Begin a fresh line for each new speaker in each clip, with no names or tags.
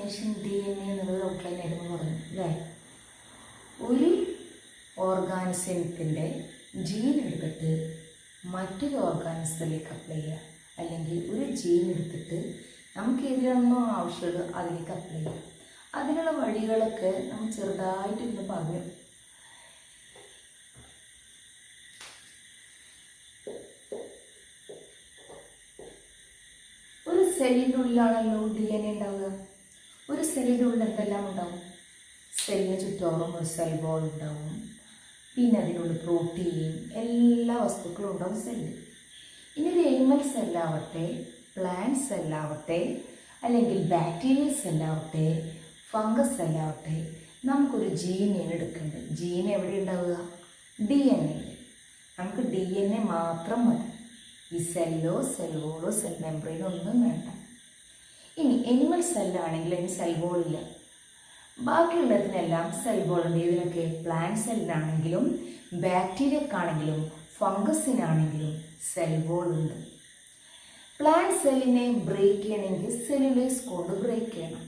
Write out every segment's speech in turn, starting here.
Definition DNA എന്നുള്ളത് outline ആയിരുന്നു പറഞ്ഞു അല്ലേ. ഒരു ഓർഗാനിസത്തിൻ്റെ ജീൻ എടുത്തിട്ട് മറ്റൊരു ഓർഗാനിസത്തിലേക്ക് അപ്ലൈ ചെയ്യുക, അല്ലെങ്കിൽ ഒരു ജീൻ എടുത്തിട്ട് നമുക്ക് ഏതിലാണോ ആവശ്യമുള്ളത് അതിലേക്ക് അപ്ലൈ ചെയ്യുക. അതിനുള്ള വഴികളൊക്കെ നമ്മൾ ചെറുതായിട്ടിരുന്ന് പറഞ്ഞു. ഒരു സെല്ലിൻ്റെ ഉള്ളിലാണല്ലോ DNA ഉണ്ടാവുക. ഒരു സെല്ലിൻ്റെ ഉള്ളിൽ എന്തെല്ലാം ഉണ്ടാവും? സെല്ലിന് ചുറ്റോറും ഒരു സെൽ ബോൾ ഉണ്ടാവും, പിന്നെ അതിനുള്ളിൽ പ്രോട്ടീൻ, എല്ലാ വസ്തുക്കളും ഉണ്ടാവും സെല്ലിൽ. ഇനി ഒരു എനിമൽ സെല്ലാവട്ടെ, പ്ലാന്റ് സെല്ലാവട്ടെ, അല്ലെങ്കിൽ ബാക്ടീരിയൽ സെല്ലാവട്ടെ, ഫംഗസ് സെല്ലാവട്ടെ, നമുക്കൊരു ജീനെയാണ് എടുക്കേണ്ടത്. ജീൻ എവിടെ ഉണ്ടാവുക? DNA. നമുക്ക് DNA മാത്രം മതി. ഈ സെല്ലോ സെൽ വോളോ സെൽ മെംബ്രെയിനോ ഒന്നും വേണ്ട. ഇനി എനിമൽ സെല്ലാണെങ്കിൽ അതിന് സെൽ വോളില്ല, ബാക്കിയുള്ളതിനെല്ലാം സെൽ ബോളുണ്ട്. ഇതിനൊക്കെ പ്ലാന്റ് സെല്ലിനാണെങ്കിലും ബാക്ടീരിയക്കാണെങ്കിലും ഫംഗസിനാണെങ്കിലും സെൽ ബോളുണ്ട്. പ്ലാന്റ് സെല്ലിനെ ബ്രേക്ക് ചെയ്യണമെങ്കിൽ സെല്ലുലോസ് കൊണ്ട് ബ്രേക്ക് ചെയ്യണം.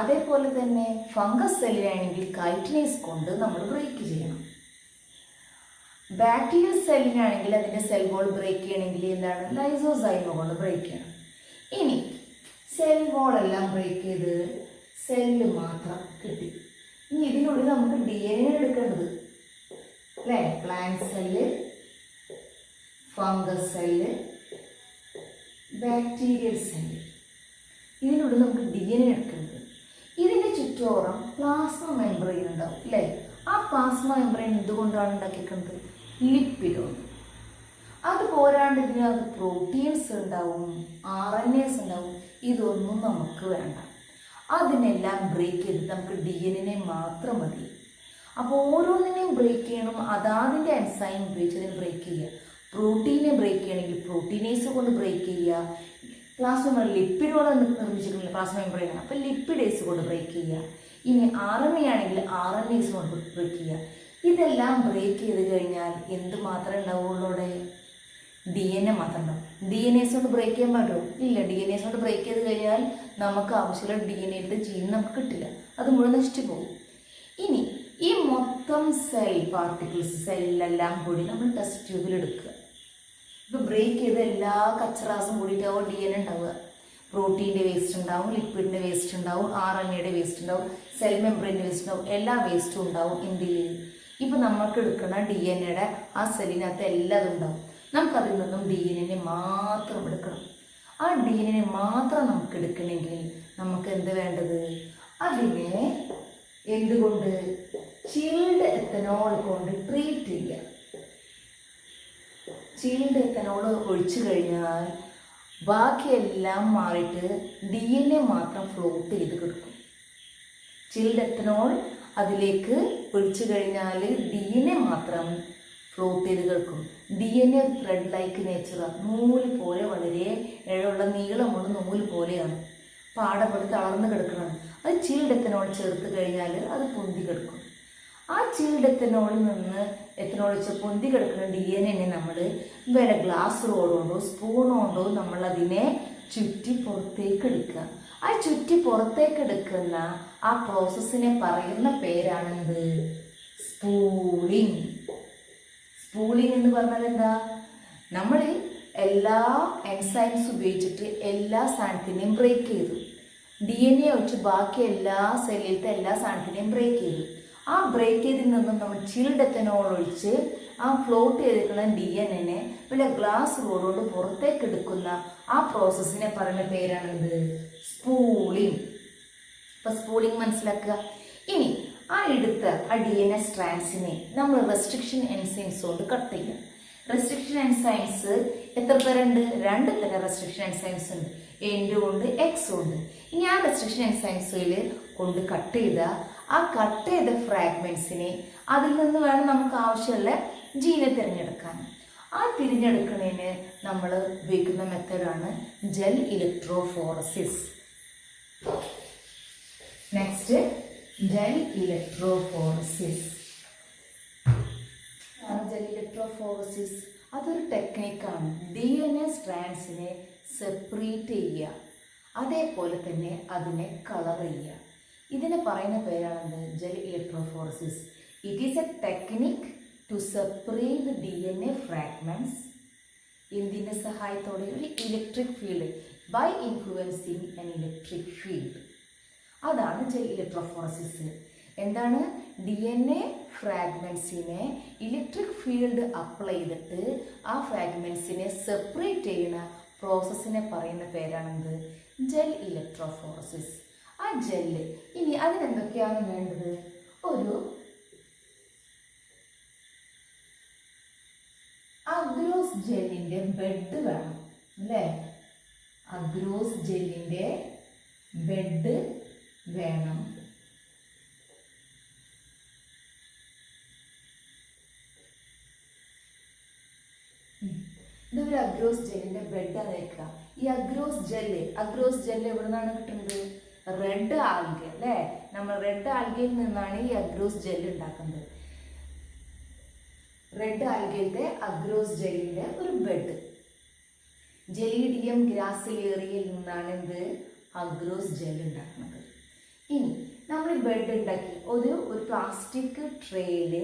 അതേപോലെ തന്നെ ഫംഗസ് സെല്ലിനാണെങ്കിൽ കൈറ്റിനേസ് കൊണ്ട് നമ്മൾ ബ്രേക്ക് ചെയ്യണം. ബാക്ടീരിയൽ സെല്ലിനാണെങ്കിൽ അതിൻ്റെ സെൽ ബോൾ ബ്രേക്ക് ചെയ്യണമെങ്കിൽ എന്താണ്? ലൈസോസൈമ കൊണ്ട് ബ്രേക്ക് ചെയ്യണം. ഇനി സെൽ ബോളെല്ലാം ബ്രേക്ക് ചെയ്ത് സെല്ല് മാത്രം കിട്ടി. ഇനി ഇതിനുള്ളിൽ നമുക്ക് DNA എടുക്കേണ്ടത് അല്ലേ? Plant cell, fungus cell, bacterial cell, ഇതിനുള്ളിൽ നമുക്ക് DNA എടുക്കേണ്ടത്. ഇതിൻ്റെ ചുറ്റോറം പ്ലാസ്മ മെംബ്രെയിൻ ഉണ്ടാവും അല്ലേ? ആ പ്ലാസ്മ മെംബ്രെയിൻ എന്തുകൊണ്ടാണ് ഉണ്ടാക്കിയിരിക്കുന്നത്? ലിപ്പിഡ് കൊണ്ട്. അത് പോരാണ്ട് ഇതിനകത്ത് പ്രോട്ടീൻസ് ഉണ്ടാവും, RNAs ഉണ്ടാവും. ഇതൊന്നും നമുക്ക് വേണ്ട. അതിനെല്ലാം ബ്രേക്ക് ചെയ്ത് നമുക്ക് DNA മാത്രം മതി. അപ്പോൾ ഓരോന്നിനെയും ബ്രേക്ക് ചെയ്യണം, അതാതിൻ്റെ എൻസൈം ഉപയോഗിച്ച് അതിന് ബ്രേക്ക് ചെയ്യുക. പ്രോട്ടീനെ ബ്രേക്ക് ചെയ്യണമെങ്കിൽ പ്രോട്ടീനേസ് കൊണ്ട് ബ്രേക്ക് ചെയ്യുക. പ്ലാസ്മ ലിപ്പിഡോടെ നിർമ്മിച്ചിട്ടുള്ള പ്ലാസ്മ മെംബ്രെയിനാണ്, അപ്പോൾ ലിപ്പിഡേസ് കൊണ്ട് ബ്രേക്ക് ചെയ്യുക. ഇനി RNA ആണെങ്കിൽ RNAs കൊണ്ട് ബ്രേക്ക് ചെയ്യുക. ഇതെല്ലാം ബ്രേക്ക് ചെയ്ത് കഴിഞ്ഞാൽ എന്ത് മാത്രമേ ഉണ്ടാവുള്ളൂ? അവിടെ DNA മാത്രം ഉണ്ടാവും. DNAs കൊണ്ട് ബ്രേക്ക് ചെയ്യാൻ പറ്റുമോ? ഇല്ല. DNAs കൊണ്ട് ബ്രേക്ക് ചെയ്ത് കഴിഞ്ഞാൽ നമുക്ക് ആവശ്യമുള്ള DNA ജീൻ നമുക്ക് കിട്ടില്ല, അത് മുഴുവൻ നശിച്ചു പോകും. ഇനി ഈ മൊത്തം സെൽ പാർട്ടിക്കിൾസ് സെല്ലെല്ലാം കൂടി നമ്മൾ ടെസ്റ്റ് ട്യൂബിൽ എടുക്കുക. ഇപ്പോൾ ബ്രേക്ക് ചെയ്ത എല്ലാ കച്ചറാസും കൂടിയിട്ടാവും DNA ഉണ്ടാവുക. പ്രോട്ടീൻ്റെ വേസ്റ്റ് ഉണ്ടാവും, ലിക്വിഡിൻ്റെ വേസ്റ്റ് ഉണ്ടാവും, RNAയുടെ വേസ്റ്റ് ഉണ്ടാവും, സെൽ മെംബ്രെയിൻ്റെ വേസ്റ്റ് ഉണ്ടാവും, എല്ലാ വേസ്റ്റും ഉണ്ടാവും. എന്തിൽ? ഇപ്പോൾ നമുക്ക് എടുക്കുന്ന DNAയുടെ ആ സെല്ലിനകത്ത് എല്ലാതും ഉണ്ടാവും. നമുക്കതിൽ നിന്നും DNA മാത്രം എടുക്കണം. ആ DNA മാത്രം നമുക്ക് എടുക്കണമെങ്കിൽ നമുക്ക് എന്ത് വേണ്ടത്? അതിനെ എന്തുകൊണ്ട്? ചിൽഡ് എത്തനോൾ കൊണ്ട് ട്രീറ്റ് ചെയ്യുക. ചിൽഡ് എത്തനോൾ ഒഴിച്ചു കഴിഞ്ഞാൽ ബാക്കിയെല്ലാം മാറിയിട്ട് DNA മാത്രം ഫ്ലോട്ട് ചെയ്ത് കിടക്കും. ചിൽഡ് എത്തനോൾ അതിലേക്ക് ഒഴിച്ചു കഴിഞ്ഞാൽ DNA മാത്രം ഫ്ലോട്ട് ചെയ്ത് കിടക്കും. DNA ത്രെഡ് ലൈക്ക് നേച്ചറാണ്, നൂല് പോലെ, വളരെ ഇഴയുള്ള നീളമുള്ള നൂല് പോലെയാണ്. പാടപ്പെട്ട് തളർന്ന് കിടക്കണം. അത് ചിൽഡ് എത്തനോൾ ചേർത്ത് കഴിഞ്ഞാൽ അത് പൊന്തി കിടക്കും. ആ ചിൽഡ് എത്തനോളിൽ നിന്ന് എത്തനോൾ വെച്ച് പൊന്തി കിടക്കുന്ന DNA നമ്മൾ വേറെ ഗ്ലാസ് റോഡ് കൊണ്ടോ സ്പൂൺ കൊണ്ടോ നമ്മളതിനെ ചുറ്റി പുറത്തേക്ക് എടുക്കുക. ആ ചുറ്റി പുറത്തേക്ക് എടുക്കുന്ന ആ പ്രോസസ്സിനെ പറയുന്ന പേരാണെന്ത്? സ്പൂളിംഗ്. സ്പൂളിംഗ് എന്ന് പറഞ്ഞാൽ എന്താ? നമ്മൾ എല്ലാ എൻസൈംസ് ഉപയോഗിച്ചിട്ട് എല്ലാ സാധനത്തിനെയും ബ്രേക്ക് ചെയ്തു. DNA വെച്ച് ബാക്കി എല്ലാ സെല്ലിലത്തെ എല്ലാ സാധനത്തിനെയും ബ്രേക്ക് ചെയ്തു. ആ ബ്രേക്ക് ചെയ്തിൽ നിന്നും നമ്മൾ ചിൽഡ് എത്തനോൾ ഒഴിച്ച് ആ ഫ്ലോട്ട് ചെയ്തിരിക്കുന്ന DNA പിന്നെ ഗ്ലാസ് റോഡ് കൊണ്ട് പുറത്തേക്ക് എടുക്കുന്ന ആ പ്രോസസ്സിനെ പറയുന്ന പേരാണെന്ത്? സ്പൂളിംഗ്. അപ്പം സ്പൂളിംഗ് മനസ്സിലാക്കുക. ഇനി ആ എടുത്ത ആ DNA സ്ട്രാൻഡ്സിനെ നമ്മൾ റെസ്ട്രിക്ഷൻ എൻസൈംസ് കൊണ്ട് കട്ട് ചെയ്യുക. റെസ്ട്രിക്ഷൻ എൻസൈംസ് എത്ര തരമുണ്ട്? 2 തരം റെസ്ട്രിക്ഷൻ എൻസൈംസ് ഉണ്ട്, എൻഡ് കൊണ്ട് എക്സ് ഉണ്ട്. ഇനി ആ റെസ്ട്രിക്ഷൻ എൻസൈംസിൽ കൊണ്ട് കട്ട് ചെയ്ത ആ കട്ട് ചെയ്ത ഫ്രാഗ്മെന്റ്സിനെ അതിൽ നിന്ന് വേണം നമുക്ക് ആവശ്യമുള്ള ജീനെ തിരഞ്ഞെടുക്കാൻ. ആ തിരഞ്ഞെടുക്കുന്നതിന് നമ്മൾ ഉപയോഗിക്കുന്ന മെത്തേഡാണ് gel electrophoresis. Next gel electrophoresis. Gel electrophoresis അതൊരു ടെക്നിക്കാണ്. DNA സ്ട്രാൻഡ്സിനെ സെപ്പറേറ്റ് ചെയ്യുക. അതേപോലെ തന്നെ അതിനെ കളർ ചെയ്യുക. ഇതിനെ പറയുന്ന പേരാണ് gel electrophoresis. It is a technique to separate DNA fragments എന്തിൻ്റെ സഹായത്തോടെ ഒരു electric field by influencing an electric field. അതാണ് ജെൽ ഇലക്ട്രോഫോറസിസ്. എന്താണ്? DNA ഫ്രാഗ്മെന്റ്സിനെ ഇലക്ട്രിക് ഫീൽഡ് അപ്ലൈ ചെയ്തിട്ട് ആ ഫ്രാഗ്മെന്റ്സിനെ സെപ്പറേറ്റ് ചെയ്യുന്ന പ്രോസസ്സിനെ പറയുന്ന പേരാണെന്ത്? Gel electrophoresis. ആ ജെല്ല് ഇനി അതിനെന്തൊക്കെയാണ് വേണ്ടത്? ഒരു അഗ്രോസ് ജെല്ലിന്റെ ബെഡ് വേണം അല്ലേ? അഗ്രോസ് ജെല്ലിന്റെ ബെഡ് വേണം. ഇതൊരു അഗ്രോസ് ജെല്ലിന്റെ ബെഡാണ് വെക്കുക. ഈ അഗ്രോസ് ജെല്ല് എവിടെ നിന്നാണ് കിട്ടുന്നത്? റെഡ് ആൽഗ അല്ലേ? നമ്മൾ റെഡ് ആൽഗയിൽ നിന്നാണ് ഈ അഗ്രോസ് ജെല്ല് ഉണ്ടാക്കുന്നത്. റെഡ് ആൽഗയിലെ അഗ്രോസ് ജെല്ലിന്റെ ഒരു ബെഡ്. ജെലീഡിയം ഗ്രാസിലേറിയയിൽ നിന്നാണ് എന്ത്? അഗ്രോസ് ജെല്ല് ഉണ്ടാക്കുന്നത്. ഇനി നമ്മൾ ബെഡ് ഉണ്ടാക്കി ഒരു പ്ലാസ്റ്റിക് ട്രേയില്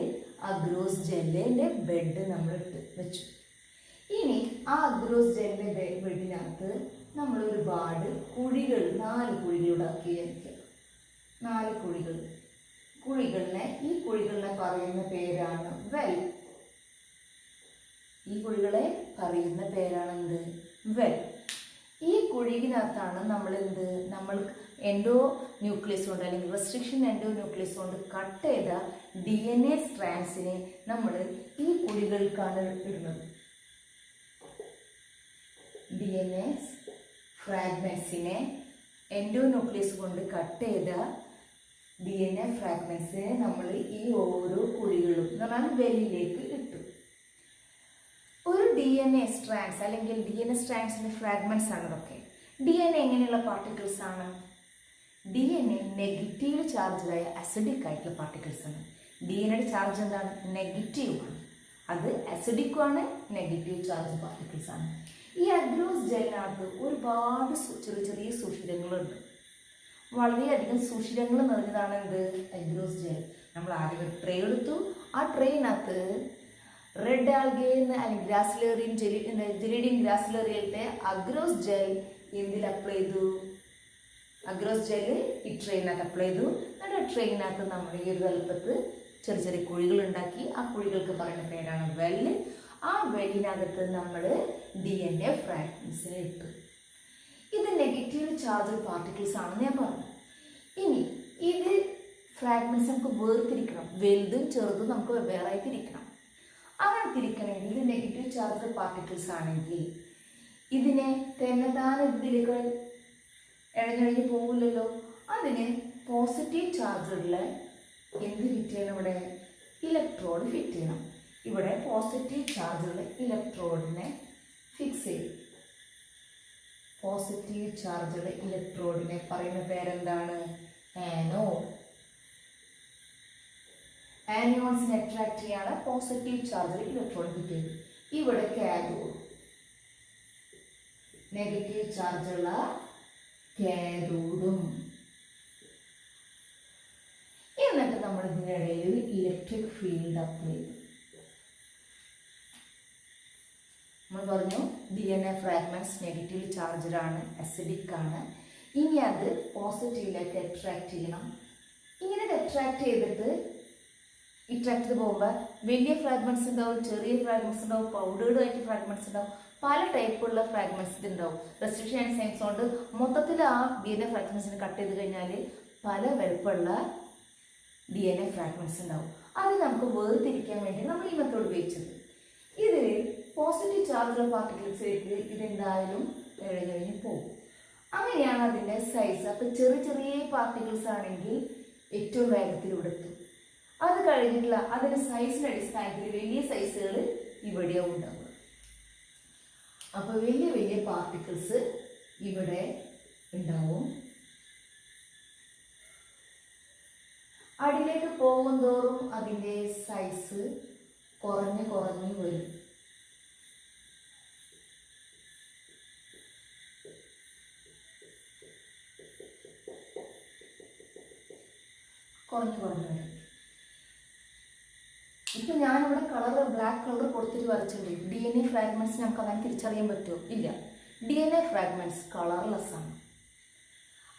അഗ്രോസ് ജെല്ലിന്റെ ബെഡ് നമ്മൾ ഇട്ട് വെച്ചു. ഇനി ആ അഗ്രോസ് ജെല്ലിന്റെ ബെഡിനകത്ത് നമ്മൾ ഒരുപാട് കുഴികൾ, 4 കുഴികളുണ്ടാക്കി വെക്കുക. 4 കുഴികൾ. ഈ കുഴികളിനെ പറയുന്ന പേരാണ് വെൽ. ഈ കുഴികളെ പറയുന്ന പേരാണെന്ത്? വെൽ. ഈ കുഴിയിനകത്താണ് നമ്മൾ എൻഡോ ന്യൂക്ലിയസ് കൊണ്ട് അല്ലെങ്കിൽ റെസ്ട്രിക്ഷൻ എൻഡോ ന്യൂക്ലിയസ് കൊണ്ട് കട്ട് ചെയ്ത DNA സ്ട്രാൻഡ്സിനെ നമ്മൾ ഈ കുഴികൾക്കാണ് ഇടുന്നത്. DNA ഫ്രാഗ്മെന്റ്സിനെ എൻഡോ ന്യൂക്ലിയസ് കൊണ്ട് കട്ട് ചെയ്ത DNA ഫ്രാഗ്മെന്റ്സിനെ നമ്മൾ ഈ ഓരോ കുഴികളും എന്ന് പറഞ്ഞാൽ വെല്ലിലേക്ക് ഇട്ടു. ഒരു DNA സ്ട്രാൻഡ്സ് അല്ലെങ്കിൽ DNA സ്ട്രാൻഡ്സിന്റെ ഫ്രാഗ്മെന്റ്സ് ആണ് ഇതൊക്കെ. DNA എങ്ങനെയുള്ള പാർട്ടിക്കിൾസ് ആണ്? DNA നെഗറ്റീവ് ചാർജായ അസിഡിക് ആയിട്ടുള്ള പാർട്ടിക്കിൾസ് ആണ്. DNAയുടെ ചാർജ് എന്താണ്? നെഗറ്റീവ് ആണ്. അത് അസിഡിക്കും ആണ്, നെഗറ്റീവ് ചാർജ് പാർട്ടിക്കിൾസ് ആണ്. ഈ അഗ്രോസ് ജെല്ലിനകത്ത് ഒരുപാട് ചെറിയ സുഷിരങ്ങളുണ്ട്. വളരെയധികം സുഷിരങ്ങൾ നിറഞ്ഞതാണ് എന്ത്? അഗ്രോസ് ജെൽ. നമ്മൾ ആദ്യം ഒരു ട്രേ എടുത്തു. ആ ട്രേയിനകത്ത് റെഡ് ആൽഗയിൽ നിന്ന് അല്ലെങ്കിൽ ജെലീഡിയം ഗ്രാസിലേറിയയിലെ അഗ്രോസ് ജെൽ എന്തിൽ അപ്ലൈ ചെയ്തു? അഗ്രോസ് ജെല്ല് ഈ ട്രെയിനകത്ത് അപ്ലൈ ചെയ്തു. എന്നിട്ട് ട്രെയിനകത്ത് നമ്മൾ ഈ ഒരു വലുപ്പത്ത് ചെറിയ കുഴികൾ ഉണ്ടാക്കി. ആ കുഴികൾക്ക് പറയുന്ന പേരാണ് വെല്ല്. ആ വെല്ലിനകത്ത് നമ്മൾ DNA ഫ്രാഗ്മെന്റ്സിനെ ഇട്ടു. ഇത് നെഗറ്റീവ് ചാർജ് പാർട്ടിക്കിൾസ് ആണെന്ന് ഞാൻ പറഞ്ഞു. ഇനി ഇത് ഫ്രാഗ്മെന്റ്സ് നമുക്ക് വേർതിരിക്കണം. വലുതും ചെറുതും നമുക്ക് വെവ്വേറായി തിരിക്കണം. അങ്ങനെ തിരിക്കണമെങ്കിൽ ഇത് നെഗറ്റീവ് ചാർജ് പാർട്ടിക്കിൾസ് ആണെങ്കിൽ ഇതിനെ തന്നെത്താൻ ഇതിലേക്ക് ഇഴഞ്ഞിഴഞ്ഞ് പോകില്ലല്ലോ. അതിന് പോസിറ്റീവ് ചാർജുള്ള എന്ത് ഫിറ്റ് ചെയ്യണം? ഇവിടെ ഇലക്ട്രോഡ് ഫിറ്റ് ചെയ്യണം. ഇവിടെ പോസിറ്റീവ് ചാർജുള്ള ഇലക്ട്രോഡിനെ ഫിക്സ് ചെയ്യും. പോസിറ്റീവ് ചാർജുള്ള ഇലക്ട്രോഡിനെ പറയുന്ന പേരെന്താണ്? ആനോഡ്. ആനിയോൺസിനെ അട്രാക്ട് ചെയ്യാൻ പോസിറ്റീവ് ചാർജുള്ള ഇലക്ട്രോഡ് ഫിറ്റ് ചെയ്യും. ഇവിടെ കാഥോഡ്. നെഗറ്റീവ് ചാർജുള്ള കാഥോഡും. എന്നിട്ട് നമ്മൾ ഇതിനിടയിൽ ഇലക്ട്രിക് ഫീൽഡ് അപ്ലൈ ചെയ്തു. നമ്മൾ പറഞ്ഞു DNA ഫ്രാഗ്മെന്റ്സ് നെഗറ്റീവ് ചാർജറാണ്, അസിഡിക് ആണ്. ഇനി അത് പോസിറ്റീവിലേക്ക് അട്രാക്ട് ചെയ്യണം. ഇങ്ങനെ അട്രാക്ട് ചെയ്തിട്ട് ഇട്രാക്ട് ചെയ്ത് പോകുമ്പോൾ വലിയ ഫ്രാഗ്മെന്റ്സ് ഉണ്ടാവും, ചെറിയ ഫ്രാഗ്മെന്റ്സ് ഉണ്ടാവും, പൗഡേർഡ് ആയിട്ട് ഫ്രാഗ്മെന്റ്സ് ഉണ്ടാവും. പല ടൈപ്പുള്ള ഫ്രാഗ്മെന്റ്സ് ഉണ്ടാവും. റെസ്ട്രിക്ഷൻ എൻസൈംസ് കൊണ്ട് മൊത്തത്തിൽ ആ DNA ഫ്രാഗ്മെന്റ്സിനെ കട്ട് ചെയ്ത് കഴിഞ്ഞാൽ പല വലുപ്പമുള്ള DNA ഫ്രാഗ്മെന്റ്സ് ഉണ്ടാവും. അത് നമുക്ക് വേർതിരിക്കാൻ വേണ്ടി നമ്മൾ ഈ മെത്തേഡ് ഉപയോഗിച്ചത്. ഇതിൽ പോസിറ്റീവ് ചാർജുള്ള പാർട്ടിക്കിൾസിലേക്ക് ഇതെന്തായാലും ഇഴഞ്ഞിഴഞ്ഞ് പോകും. അങ്ങനെയാണ് അതിൻ്റെ സൈസ്. അപ്പം ചെറിയ പാർട്ടിക്കിൾസ് ആണെങ്കിൽ ഏറ്റവും വേഗത്തിൽ ഇവിടെ എത്തും. അത് കഴിഞ്ഞിട്ടുള്ള അതിൻ്റെ സൈസിൻ്റെ അടിസ്ഥാനത്തിൽ വലിയ സൈസുകൾ ഇവിടെയാണ് ഉണ്ടാവുക. അപ്പോൾ വലിയ പാർട്ടിക്കിൾസ് ഇവിടെ ഉണ്ടാവും. അടിയിലേക്ക് പോകും തോറും അതിൻ്റെ സൈസ് കുറഞ്ഞ് വരും. കുറഞ്ഞു കുറഞ്ഞു വരും. ഇപ്പം ഞാനിവിടെ കളർ ബ്ലാക്ക് കളർ കൊടുത്തിട്ട് വരച്ചിട്ടുണ്ട്. DNA ഫ്രാഗ്മെന്റ്സ് നമുക്ക് അങ്ങനെ തിരിച്ചറിയാൻ പറ്റുമോ? ഇല്ല. DNA ഫ്രാഗ്മെന്റ്സ് കളർലെസ് ആണ്.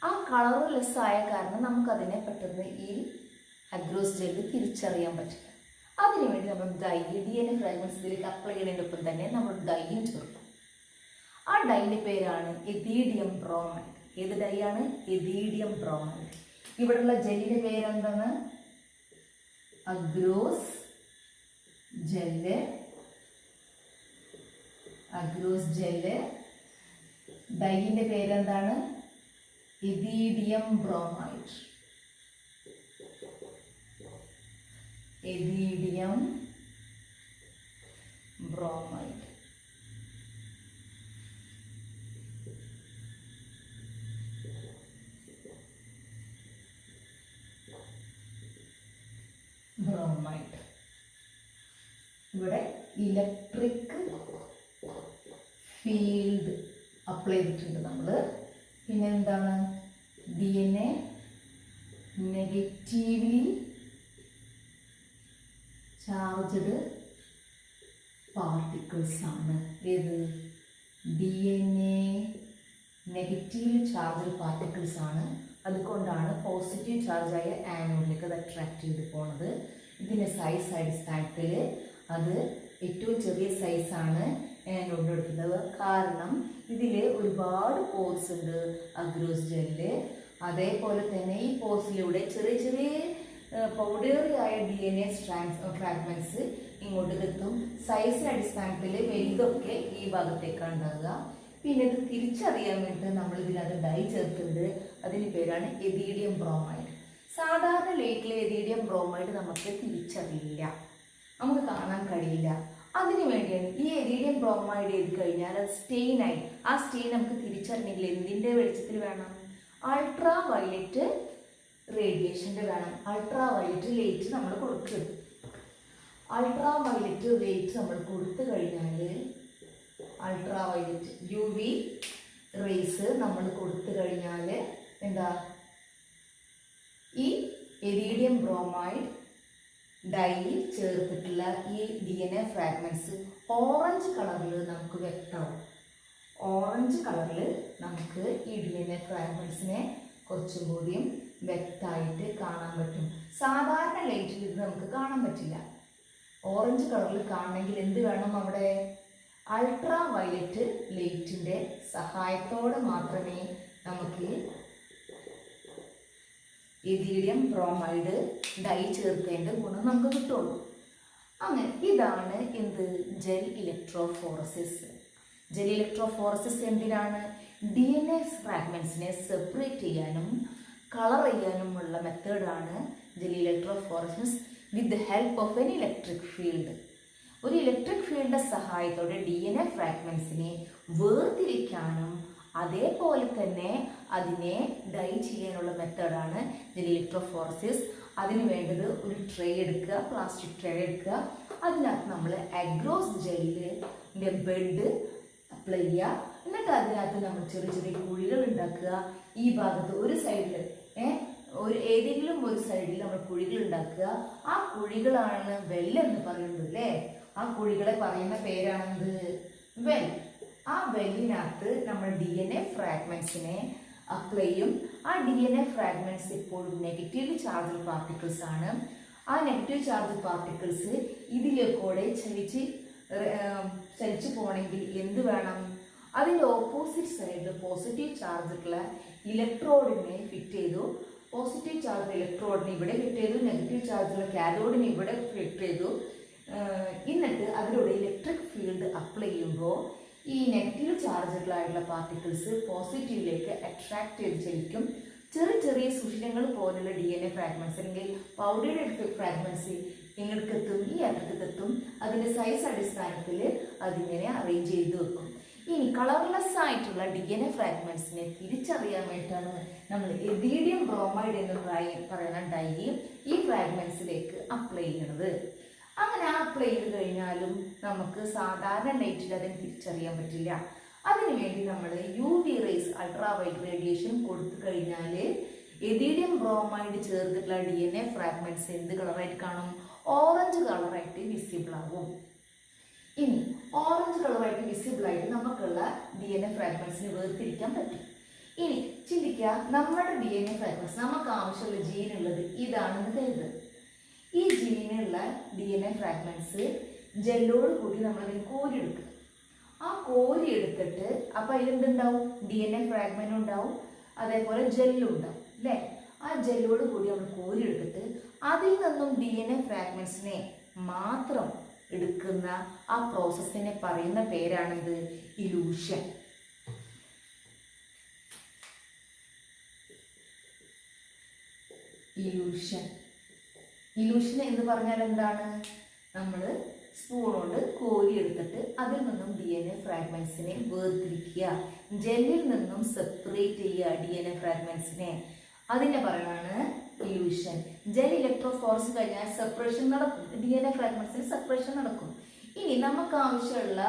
ആ കളർലെസ് ആയ കാരണം നമുക്കതിനെ പെട്ടെന്ന് ഈ അഗ്രോസ് ജെല്ല് തിരിച്ചറിയാൻ പറ്റില്ല. അതിനുവേണ്ടി നമ്മൾ ഡൈ DNA ഫ്രാഗ്മെന്റ്സ് ഇതിലേക്ക് അപ്ലൈ ചെയ്യുന്നതിനൊപ്പം തന്നെ നമ്മൾ ഡൈയും ചേർക്കും. ആ ഡൈൻ്റെ പേരാണ് എഥീഡിയം ബ്രോമൈഡ്. ഏത് ഡൈ ആണ്? എഥീഡിയം ബ്രോമൈഡ്. ഇവിടെയുള്ള ജെല്ലിൻ്റെ പേരെന്താണ്? അഗ്രോസ് ജെല്ല്. അഗ്രോസ് ജെല്ല്. ഡൈയിൻ്റെ പേരെന്താണ്? എഥീഡിയം ബ്രോമൈഡ്. എഥീഡിയം ബ്രോമൈഡ്. ബ്രോമൈഡ്. ഇവിടെ ഇലക്ട്രിക് ഫീൽഡ് അപ്ലൈ ചെയ്തിട്ടുണ്ട് നമ്മൾ. പിന്നെ എന്താണ്? DNA നെഗറ്റീവ്ലി ചാർജ്ഡ് പാർട്ടിക്കിൾസ് ആണ്. ഏത്? DNA നെഗറ്റീവ്ലി ചാർജ്ഡ് പാർട്ടിക്കിൾസ് ആണ്. അതുകൊണ്ടാണ് പോസിറ്റീവ് ചാർജായ ആനോഡിലേക്ക് അത് അട്രാക്ട് ചെയ്ത് പോണത്. ഇതിൻ്റെ സൈസ് അടിസ്ഥാനത്തിൽ അത് ഏറ്റവും ചെറിയ സൈസാണ് ആനോഡിന് എടുക്കുന്നത്. കാരണം ഇതിൽ ഒരുപാട് പോർസ് ഉണ്ട് അഗ്രോസ് ജെല്ല്. അതേപോലെ തന്നെ ഈ പോർസിലൂടെ ചെറിയ ചെറിയ പൗഡറിയായ DNA ഫ്രാഗ്മെന്റ്സ് ഇങ്ങോട്ട് എത്തും. സൈസിൻ്റെ അടിസ്ഥാനത്തിൽ വലുതൊക്കെ ഈ ഭാഗത്തേക്കാണ് ഉണ്ടാകുക. പിന്നെ ഇത് തിരിച്ചറിയാൻ വേണ്ടി നമ്മൾ ഇതിനകത്ത് ഡൈ ചേർക്കുന്നത്. അതിന് പേരാണ് എഥീഡിയം ബ്രോമൈഡ്. സാധാരണ ലൈറ്റിലെ എഥീഡിയം ബ്രോമൈഡ് നമുക്ക് തിരിച്ചറിയില്ല, നമുക്ക് കാണാൻ കഴിയില്ല. അതിനു വേണ്ടിയാണ് ഈ എഥീഡിയം ബ്രോമൈഡ് ചെയ്ത് കഴിഞ്ഞാൽ അത് സ്റ്റെയിനായി. ആ സ്റ്റെയിൻ നമുക്ക് തിരിച്ചറിഞ്ഞില്ല. എന്തിൻ്റെ വെളിച്ചത്തിൽ വേണം? അൾട്രാ വയലറ്റ് റേഡിയേഷൻ്റെ വേണം. അൾട്രാ വയലറ്റ് ലൈറ്റ് നമ്മൾ കൊടുക്കും. അൾട്രാ വയലറ്റ് ലൈറ്റ് നമ്മൾ കൊടുത്തു കഴിഞ്ഞാൽ അൾട്രാ വയലറ്റ് UV റേസ് നമ്മൾ കൊടുത്തു കഴിഞ്ഞാൽ എന്താ? ഈ എഥീഡിയം ബ്രോമൈഡ് ഡൈയിൽ ചേർത്തിട്ടുള്ള ഈ DNA ഫ്രാഗ്മെന്റ്സ് ഓറഞ്ച് കളറിൽ നമുക്ക് വ്യക്തമാവും. ഓറഞ്ച് കളറിൽ നമുക്ക് ഈ DNA ഫ്രാഗ്മെന്റ്സിനെ കുറച്ചും കൂടിയും വ്യക്തമായിട്ട് കാണാൻ പറ്റും. സാധാരണ ലൈറ്റിൽ ഇത് നമുക്ക് കാണാൻ പറ്റില്ല. ഓറഞ്ച് കളറിൽ കാണണമെങ്കിൽ എന്ത് വേണം? അവിടെ അൾട്രാ വയലറ്റ് ലൈറ്റിൻ്റെ സഹായത്തോടെ മാത്രമേ നമുക്ക് എഥീഡിയം ബ്രോമൈഡ് ഡൈ ചേർക്കേണ്ട ഗുണം നമുക്ക് കിട്ടുള്ളൂ. അങ്ങനെ ഇതാണ് എന്ത്? Gel electrophoresis. ജെൽ ഇലക്ട്രോഫോറസിസ് എന്തിനാണ്? DNA ഫ്രാഗ്മെന്റ്സിനെ സെപ്പറേറ്റ് ചെയ്യാനും കളർ ചെയ്യാനുമുള്ള മെത്തേഡാണ് gel electrophoresis with the help of N electric field. ഒരു ഇലക്ട്രിക് ഫീൽഡിൻ്റെ സഹായത്തോടെ DNA ഫ്രാഗ്മെന്റ്സിനെ വേർതിരിക്കാനും അതേപോലെ തന്നെ അതിനെ ഡൈ ചെയ്യാനുള്ള മെത്തേഡാണ് ജെൽ ഇലക്ട്രോഫോറസിസ്. അതിന് വേണ്ടത് ഒരു ട്രേ എടുക്കുക, പ്ലാസ്റ്റിക് ട്രേ എടുക്കുക. അതിനകത്ത് നമ്മൾ അഗ്രോസ് ജെല്ലിൻ്റെ ബെഡ് അപ്ലൈ ചെയ്യുക. എന്നിട്ട് അതിനകത്ത് നമ്മൾ ചെറിയ ചെറിയ കുഴികൾ ഉണ്ടാക്കുക. ഈ ഭാഗത്ത് ഒരു സൈഡിൽ ഏതെങ്കിലും ഒരു സൈഡിൽ നമ്മൾ കുഴികൾ ഉണ്ടാക്കുക. ആ കുഴികളാണ് വെൽ എന്ന് പറയുന്നത് അല്ലേ? ആ കുഴികളെ പറയുന്ന പേരാണെന്ത്? വെൽ. ആ വെല്ലിനകത്ത് നമ്മൾ DNA ഫ്രാഗ്മെന്റ്സിനെ അപ്ലൈ ചെയ്യും. ആ DNA ഫ്രാഗ്മെന്റ്സ് ഇപ്പോഴും നെഗറ്റീവ് ചാർജ് പാർട്ടിക്കിൾസ് ആണ്. ആ നെഗറ്റീവ് ചാർജ് പാർട്ടിക്കിൾസ് ഇതിലേക്കൂടെ ചലിച്ചു പോകണമെങ്കിൽ എന്ത് വേണം? അതിൻ്റെ ഓപ്പോസിറ്റ് സൈഡിൽ പോസിറ്റീവ് ചാർജുള്ള ഇലക്ട്രോഡിനെ ഫിറ്റ് ചെയ്തു. പോസിറ്റീവ് ചാർജ് ഇലക്ട്രോഡിനെ ഇവിടെ ഫിറ്റ് ചെയ്തു. നെഗറ്റീവ് ചാർജുള്ള കാഥോഡിനെ ഇവിടെ ഫിറ്റ് ചെയ്തു. എന്നിട്ട് അതിലൂടെ ഇലക്ട്രിക് ഫീൽഡ് അപ്ലൈ ചെയ്യുമ്പോൾ ഈ നെഗറ്റീവ് ചാർജുകളായിട്ടുള്ള പാർട്ടിക്കിൾസ് പോസിറ്റീവിലേക്ക് അട്രാക്ട് ചെയ്ത് ചലിക്കും. ചെറിയ ചെറിയ സുഷിരങ്ങൾ പോലുള്ള DNA ഫ്രാഗ്മെന്റ്സ് അല്ലെങ്കിൽ പൗഡേർഡ് ഫ്രാഗ്മെന്റ്സ് ഇങ്ങോട്ടെത്തും, ഈ അറ്റത്തെത്തും. അതിൻ്റെ സൈസ് അടിസ്ഥാനത്തിൽ അതിങ്ങനെ അറേഞ്ച് ചെയ്ത് വെക്കും. ഇനി കളർലെസ് ആയിട്ടുള്ള DNA ഫ്രാഗ്മെന്റ്സിനെ തിരിച്ചറിയാൻ വേണ്ടിയിട്ടാണ് നമ്മൾ എഥീഡിയം ബ്രോമൈഡ് എന്ന് പറയുന്ന ഡൈ ഈ ഫ്രാഗ്മെന്റ്സിലേക്ക് അപ്ലൈ ചെയ്യുന്നത്. അങ്ങനെ അപ്ലൈ ചെയ്ത് കഴിഞ്ഞാലും നമുക്ക് സാധാരണ ലൈറ്റിൽ അതിനെ തിരിച്ചറിയാൻ പറ്റില്ല. അതിനുവേണ്ടി നമ്മൾ UV rays ultra violet radiation കൊടുത്തു കഴിഞ്ഞാൽ എഥീഡിയം ബ്രോമൈഡ് ചേർത്തിട്ടുള്ള DNA ഫ്രാഗ്മെന്റ്സ് എന്ത് കളറായിട്ട് കാണും? ഓറഞ്ച് കളറായിട്ട് വിസിബിൾ ആവും. ഇനി ഓറഞ്ച് കളറായിട്ട് വിസിബിൾ ആയിട്ട് നമുക്കുള്ള DNA ഫ്രാഗ്മെന്റ്സിന് വേർതിരിക്കാൻ പറ്റും. ഇനി ചിന്തിക്കുക, നമ്മുടെ DNA ഫ്രാഗ്മെന്റ്സ് നമുക്ക് ആവശ്യമുള്ള ജീൻ ഉള്ളത് ഇതാണെന്ന് കരുതുക. ഈ ജീനുള്ള DNA ഫ്രാഗ്മെന്റ്സ് ജെല്ലോട് കൂടി നമ്മളതിന് കോരിയെടുക്കുക. ആ കോരി എടുത്തിട്ട് അപ്പം അതിലെന്തുണ്ടാവും? DNA ഫ്രാഗ്മെന്റ് ഉണ്ടാവും, അതേപോലെ ജെല്ലും ഉണ്ടാവും അല്ലേ? ആ ജെല്ലോട് കൂടി നമ്മൾ കോരി എടുത്തിട്ട് അതിൽ നിന്നും DNA ഫ്രാഗ്മെന്റ്സിനെ മാത്രം എടുക്കുന്ന ആ പ്രോസസ്സിനെ പറയുന്ന പേരാണിത് ഇലൂഷൻ. ഇലൂഷൻ എന്ന് പറഞ്ഞാൽ എന്താണ്? നമ്മൾ സ്പൂൺ കൊണ്ട് കോരി എടുത്തിട്ട് അതിൽ നിന്നും DNA ഫ്രാഗ്മെന്റ്സിനെ വേർതിരിക്കുക, ജെല്ലിൽ നിന്നും സെപ്പറേറ്റ് ചെയ്യുക DNA ഫ്രാഗ്മെന്റ്സിനെ. അതിനെ പറയുന്നതാണ് ഇലൂഷൻ. ജെൽ ഇലക്ട്രോഫോറസ് കഴിഞ്ഞാൽ സെപ്പറേഷൻ നടക്കും, DNA ഫ്രാഗ്മെന്റ്സിന് സെപ്പറേഷൻ നടക്കും. ഇനി നമുക്ക് ആവശ്യമുള്ള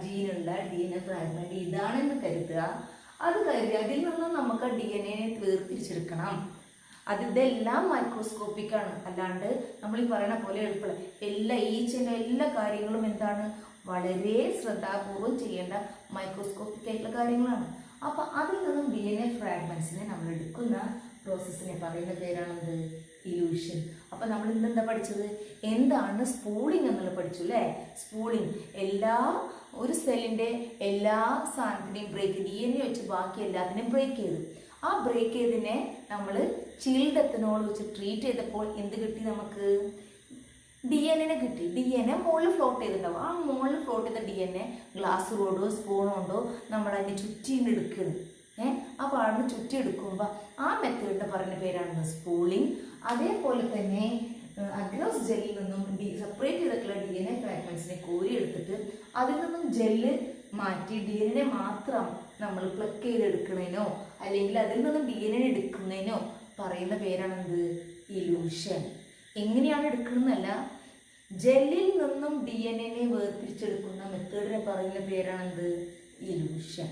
ജീനുള്ള DNA ഫ്രാഗ്മെന്റ് ഇതാണെന്ന് കരുതുക. അത് കരുതി അതിൽ നിന്നും നമുക്ക് DNA വേർതിരിച്ചെടുക്കണം. ഇതെല്ലാം മൈക്രോസ്കോപ്പിക് ആണ്, അല്ലാണ്ട് നമ്മൾ ഈ പറയുന്ന പോലെ എളുപ്പമല്ല. എല്ലാ കാര്യങ്ങളും എന്താണ്? വളരെ ശ്രദ്ധാപൂർവം ചെയ്യേണ്ട മൈക്രോസ്കോപ്പിക് ആയിട്ടുള്ള കാര്യങ്ങളാണ്. അപ്പൊ അതിൽ നിന്നും DNA ഫ്രാഗ്മെന്റ്സിനെ നമ്മൾ എടുക്കുന്ന പ്രോസസ്സിനെ പറയുന്ന പേരാണത് ഇലൂഷൻ. അപ്പൊ നമ്മൾ ഇന്നെന്താ പഠിച്ചത്? എന്താണ് സ്പൂളിംഗ് എന്നുള്ളത് പഠിച്ചു അല്ലേ? സ്പൂളിംഗ് ഒരു സെല്ലിന്റെ എല്ലാ സാധനത്തിനെയും ബ്രേക്ക്, DNA വെച്ച് ബാക്കി എല്ലാത്തിനെയും ബ്രേക്ക് ചെയ്തു. ആ ബ്രേക്ക് ചെയ്തതിനെ നമ്മൾ ചിൽഡ് എത്തനോൾ വെച്ച് ട്രീറ്റ് ചെയ്തപ്പോൾ എന്ത് കിട്ടി? നമുക്ക് DNA കിട്ടി. DNA മുകളിൽ ഫ്ലോട്ട് ചെയ്തിട്ടുണ്ടാവും. ആ മുകളിൽ ഫ്ലോട്ട് ചെയ്ത DNA ഗ്ലാസ് കൊണ്ടോ സ്പൂൺ കൊണ്ടോ നമ്മൾ അതിനെ ചുറ്റിന്ന് എടുക്കുന്നത്. അപ്പോൾ അവിടെ ചുറ്റി എടുക്കുമ്പോൾ ആ മെത്തേഡിന് പറഞ്ഞ പേരാണ് സ്പൂളിംഗ്. അതേപോലെ തന്നെ അഗ്നോസ് ജെല്ലിൽ നിന്നും സെപ്പറേറ്റ് ചെയ്തിട്ടുള്ള DNA ഫ്രാഗ്മെന്റ്സിനെ കോരി എടുത്തിട്ട് അതിൽ നിന്നും ജെല്ല് മാറ്റി DNA മാത്രം നമ്മൾ പ്ലക്ക് ചെയ്തെടുക്കുന്നതിനോ അല്ലെങ്കിൽ അതിൽ നിന്നും DNA എടുക്കുന്നതിനോ പറയുന്ന പേരാണെന്ത്? ഇലൂഷൻ. എങ്ങനെയാണ് എടുക്കുന്നതല്ല, ജെല്ലിൽ നിന്നും DNA വേർതിരിച്ചെടുക്കുന്ന മെത്തേഡിനെ പറയുന്ന പേരാണെന്ത്? ഇലൂഷൻ.